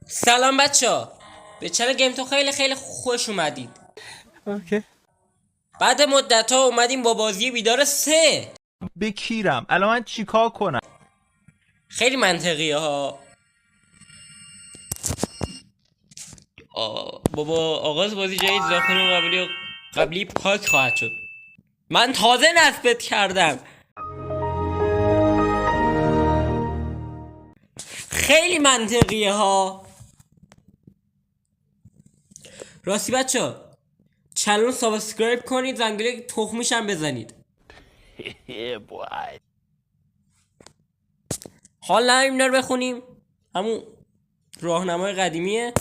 سلام بچه به چنل گیم تو خیلی خوش اومدید. اوکی. بعد مدت ها اومدیم با بازی بیدار 3. بکیرم الان من چیکار کنم؟ خیلی منطقیه ها. بابا آغاز بازی جدید زاخون قبلی پاک خواهد شد. من تازه نصبت کردم. خیلی منطقیه ها. راستی بچه چنل رو سابسکرایب کنید، زنگوله تخمیش هم بزنید. حال نداریم اینا رو بخونیم. همون راهنمای قدیمیه،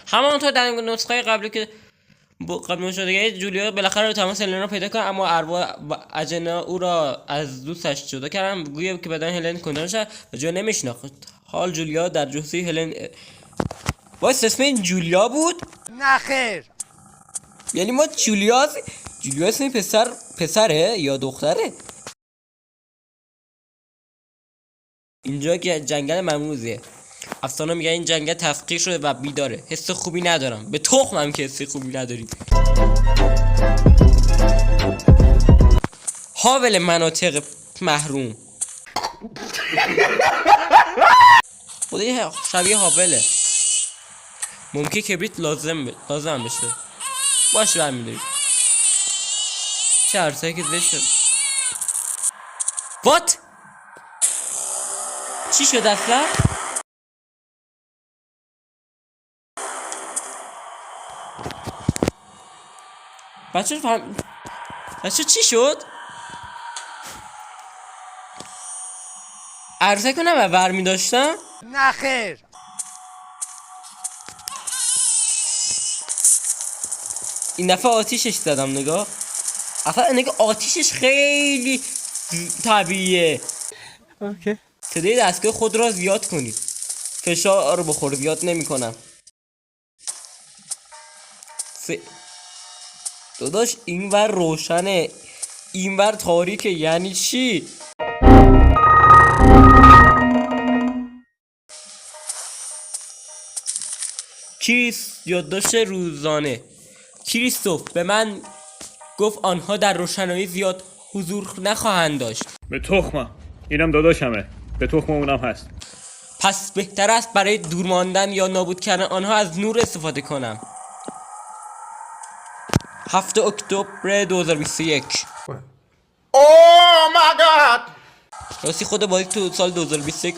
همونطور در نسخه قبلی که قبل شده جولیا بالاخره به تماس هلن را پیدا کنه، اما ارباب اجنا او را از دوستش جدا کردن، گویا که بدن هلن کنترل شد و جا نمیشناخت. حال جولیا در جستجوی هلن واسه اسم این جولیا بود؟ نه خیر. یعنی ما جولیا اسم پسره یا دختره؟ اینجا که جنگل مموزه، افسانه میگن این جنگل تفقیر شده و بیداره. حس خوبی ندارم. به تخمم که حس خوبی نداری. حاول مناطق محروم. خدای شبیه حاوله. ممکنه کبریت لازم بشه. باشه برمیداریم. چه عرصه که زده شد. وات؟ چی شد اصلا؟ بچه چی شد؟ عرضه کنم برمی داشتم؟ نه خیر. این دفعه آتیشش زدم. نگاه آتیشش خیلی طبیعیه. اوکی. صدای دستگاه خود را زیاد کنید. فشار رو بخور، زیاد نمی کنم. داداش این ور روشنه این ور تاریکه، یعنی چی؟ یادداشت روزانه. کریستوف به من گفت آنها در روشنایی زیاد حضور نخواهند داشت. به تخمم، اینم داداشمه، به تخم اونم هست. پس بهتر است برای دور ماندن یا نابود کردن آنها از نور استفاده کنم. 7 اکتبر 2021. اوه مای گاد. راستی خود بازی تو سال 2021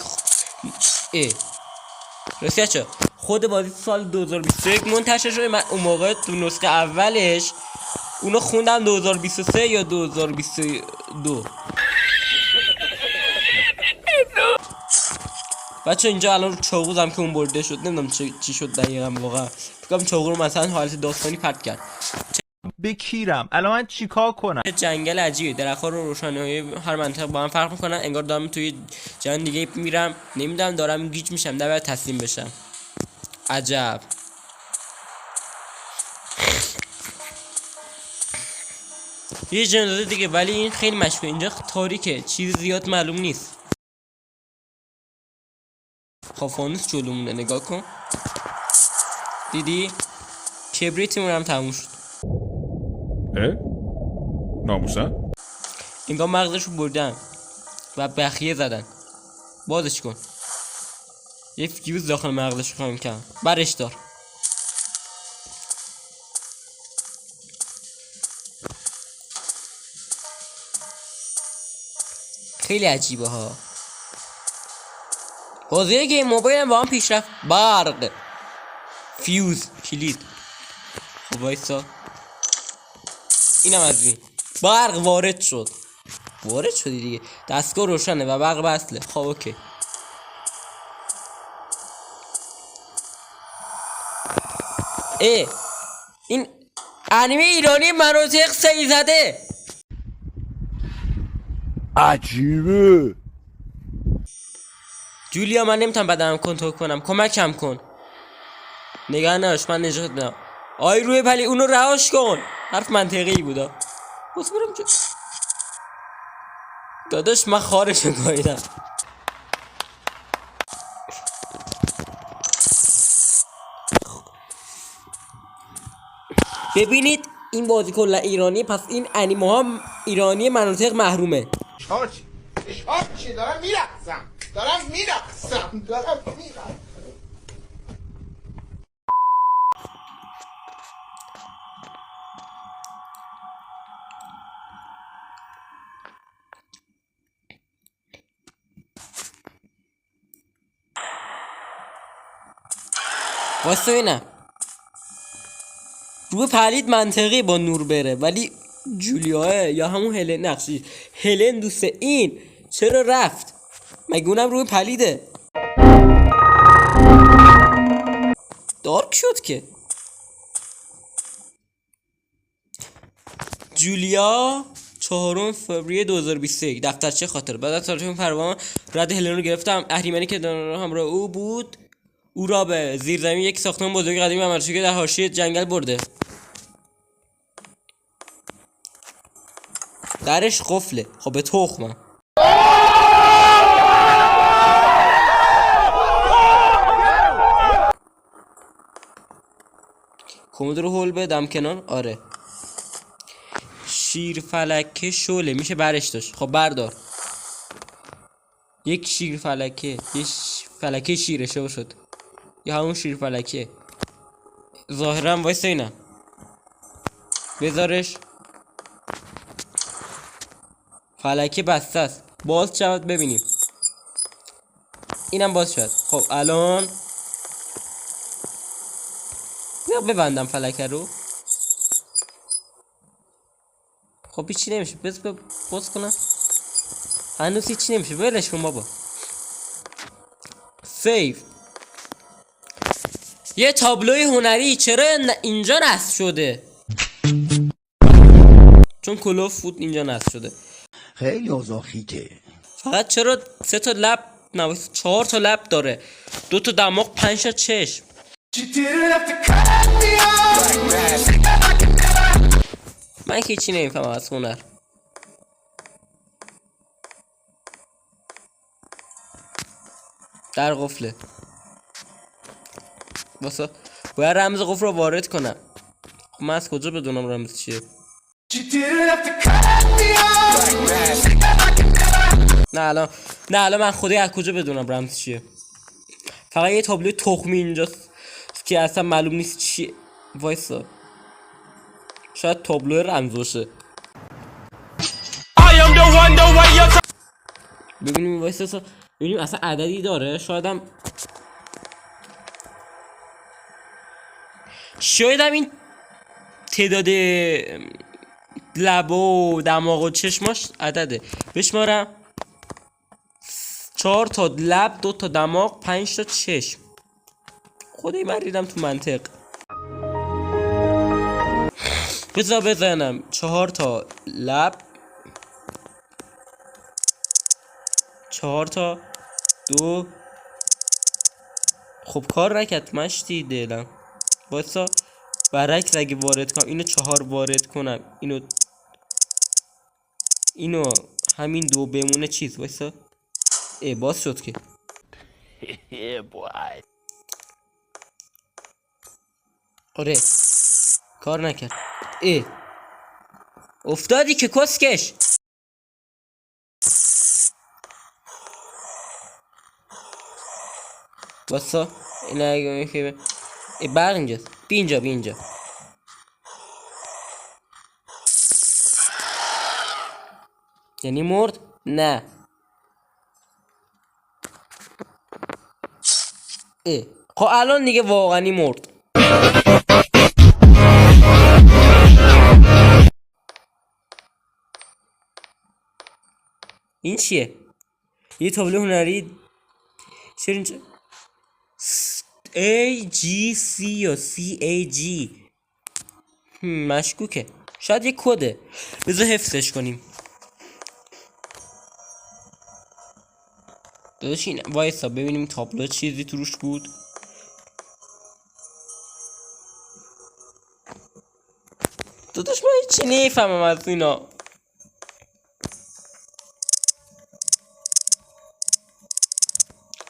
راستی چه خود بازی سال 2021 منتشر شده. من اون موقع تو نسخه اولش اونو خوندم 2023 یا 2022. بچه اینجا الان چاقوزم که اون برده شد، نمیدونم چی شد دقیقا. واقعا فکرم چاقو رو مثلا حالت داستانی پرت کرد. بکیرم الان من چیکار کنم؟ جنگل عجیبه. درخت‌ها رو روشنایی هر منطقه با هم فرق میکنن. انگار دارم توی جهان دیگه میرم، نمیدونم دارم گیج میشم، نباید تسلیم بشم. عجب. یه جنازه دیگه، ولی این خیلی مشکوکه. اینجا تاریکه، چیز زیاد معلوم نیست. خب فانوس جلومونه، نگاه کن. دیدی؟ کبریتمون هم تموم شد. ناموسن؟ انگار مغزش رو بردن و بخیه زدن. بازش کن. یه فیوز داخل مغزش خواهیم کن. برش دار. خیلی عجیبه ها. بازی گیم موبایل هم با هم پیشرفت. برق، فیوز، کلید. خب وایسا، اینم از این. برق وارد شدی دیگه. دستگاه روشنه و برق بسله. خب اوکی. این انیمه ایرانی مناطق سیزده. عجیبه. جولیا من نمیتونم بدنم کنترل کنم، کمکم کن. نگاه ناش، من نجات بدم. آی روی پلی اونو رهاش کن. حرف منطقی بودا. بس برم داداش من خارشو گاییدم. ببینید این بازی کلا ایرانی، پس این انیمه ها ایرانی مناطق محرومه. چی دارم میرقصم واسه اینم روی پلید منطقی با نور بره، ولی جولیاه یا همون هلن نقشی هلن دوست این چرا رفت؟ مگه اونم روی پلیده؟ دارک شد که جولیا 4 فوریه 2021 دفترچه خاطر. بعد از تاریخ پروانه رد هلن رو گرفتم. اهریمنی که همراه او بود او را به زیرزمین یک ساختمان بزرگ قدیمی عملشو که در حاشیه جنگل برده. درش قفله. خب به تخمم. کمد رو هول بدم کنار. آره شیر فلکه شله میشه برش داشت. خب بردار. یک شیر فلکه، یک فلکه شیره شو شد، یا همون شیر فلکه ظاهرا. وایسا اینم بذارش. فلکه بسته است. باز شود ببینیم. اینم باز شد. خب الان یا ببندم فلکه رو. خب هیچی نمیشه. باز کنم. هنوز هیچی نمیشه. ولش کن بابا. سیو. یه تابلوی هنری چرا اینجا نصب شده؟ چون کلوف بود اینجا نصب شده. خیلی اوضاع خیته. فقط چرا 3 تا لب 4 تا لب داره، 2 تا دماغ، 5 تا چشم. من که هیچی نمیفهمم از هنر. در قفله. واسه باید رمز قفل رو وارد کنم. خب من از کجا بدونم رمز چیه؟ نه الان من خودی از کجا بدونم رمز چیه؟ فقط یه تابلوی تخمی اینجاست که اصلا معلوم نیست چیه. وایسا شاید تابلو رمز باشه. ببینیم. وایسا ببینیم اصلا عددی داره. شایدم این تعداد لب و دماغ و چشماش عدده. بشمارم. 4 تا لب، 2 تا دماغ، 5 تا چشم. خدای من ریدم تو منطق. بزنم 4 تا لب، 4 تا 2. خب کار نکرد. مشتی دلم. واسه برعکس اگه وارد کنم اینو 4 وارد کنم، اینو همین 2 بمونه چیز. واسه باز شد که آره کار نکرد. افتادی که کسکش. واسه این اگه میشه برق اینجاست. بی اینجا یعنی مرد؟ نه. خب الان دیگه واقعا مرد. این چیه؟ یه تابلو هنری. چرا اینجا AGC یا CAG مشکوکه. شاید یه کده. بذار حفظش کنیم. داداش این وایسا ببینیم تابلو چیزی توش بود. داداش من هیچی نمیفهمم از اینا.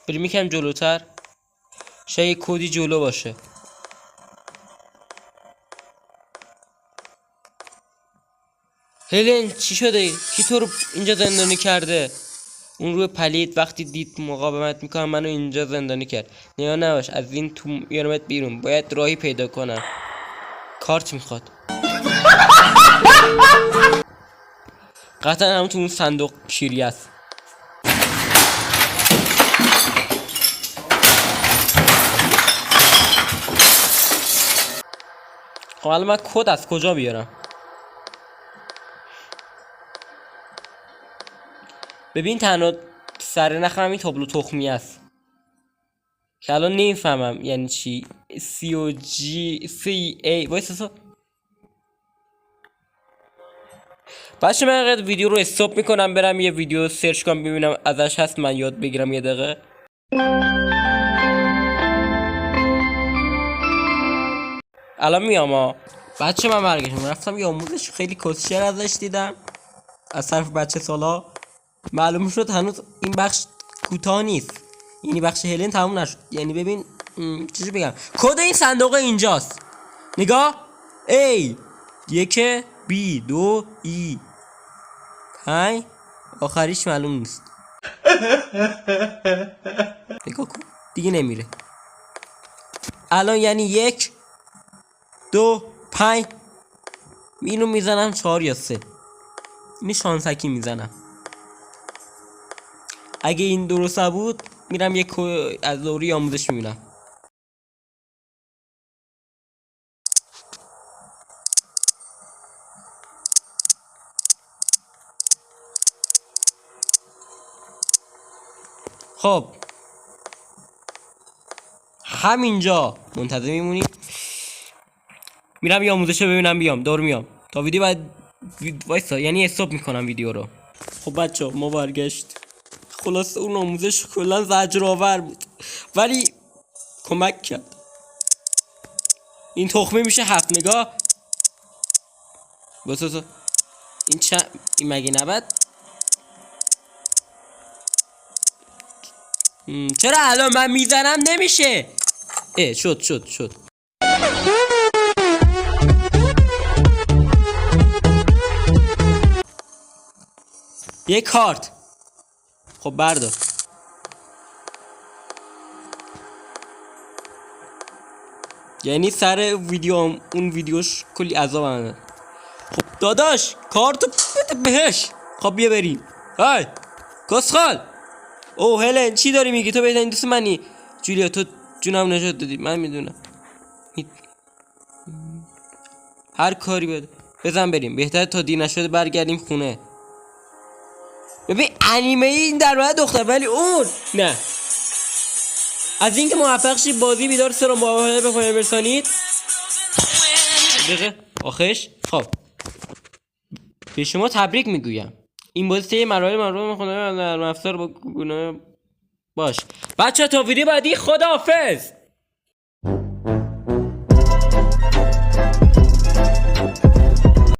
بریم یکم جلوتر. شاید یک کدی جلو باشه. هلن چی شده؟ کی تو رو اینجا زندانی کرده؟ اون روی پلید وقتی دید مقاومت میکنم منو اینجا زندانی کرد. نگران نباش، از این تو میارمت بیرون. باید راهی پیدا کنم. کارت میخواد. قطعا همون تو اون صندوق کیری است. خب الان من کد از کجا بیارم؟ ببین تنها سر نخرم این تابلو تخمی است که الان نمیفهمم یعنی چی. COGCA وایسا بچه من قد ویدیو رو استاپ میکنم برم یه ویدیو سرچ کنم ببینم ازش هست من یاد بگیرم یه دقیقه. الان میام ها بچه من برگشتم رفتم یه آموزش خیلی کسشر ازش دیدم از طرف بچه سالا. معلوم شد هنوز این بخش کوتاه نیست، یعنی بخش هلن تموم نشد. یعنی ببین چیزی بگم کد این صندوق اینجاست نگاه. A 1 B 2 E 5 آخریش معلوم نیست. نگاه کن دیگه نمیره الان. یعنی 1 2 5 اینو میزنم 4 یا 3. اینی شانسکی میزنم. اگه این درست بود میرم یک از دوری آموزش میبینم. خب همینجا منتظر میمونیم. میرم یه آموزش ببینم بیام دور میام تا ویدیو بعد وایسا یعنی استاپ میکنم ویدیو رو. خب بچه ما برگشت. خلاص اون آموزش کلا زجرآور بود ولی کمک کرد. این تخمه میشه 7 نگاه. بس این این مگه نبد؟ چرا الان من میزنم نمیشه؟ شد یه کارت. خب بردار. یعنی سر ویدیو اون ویدیوش کلی عذاب آمد. خب داداش کارتو بده بهش. خب بیا بریم. های کسخال. اوه هلن چی داری میگی؟ تو بهترین دوست منی. جولیا تو جونم نجات دادی من میدونم. هر کاری بده بزن بریم. بهتره تا دیر نشده برگردیم خونه. ببین انیمه این در مورد دختر ولی اون نه. از اینکه موفق شید بازی بیدار 3 رو موافقه به پایان برسانید. دقیقه آخرش خب به شما تبریک میگویم. این بازی مراحل خدا در افزار با گناه باش. بچه تا ویدیو بعدی خداحافظ.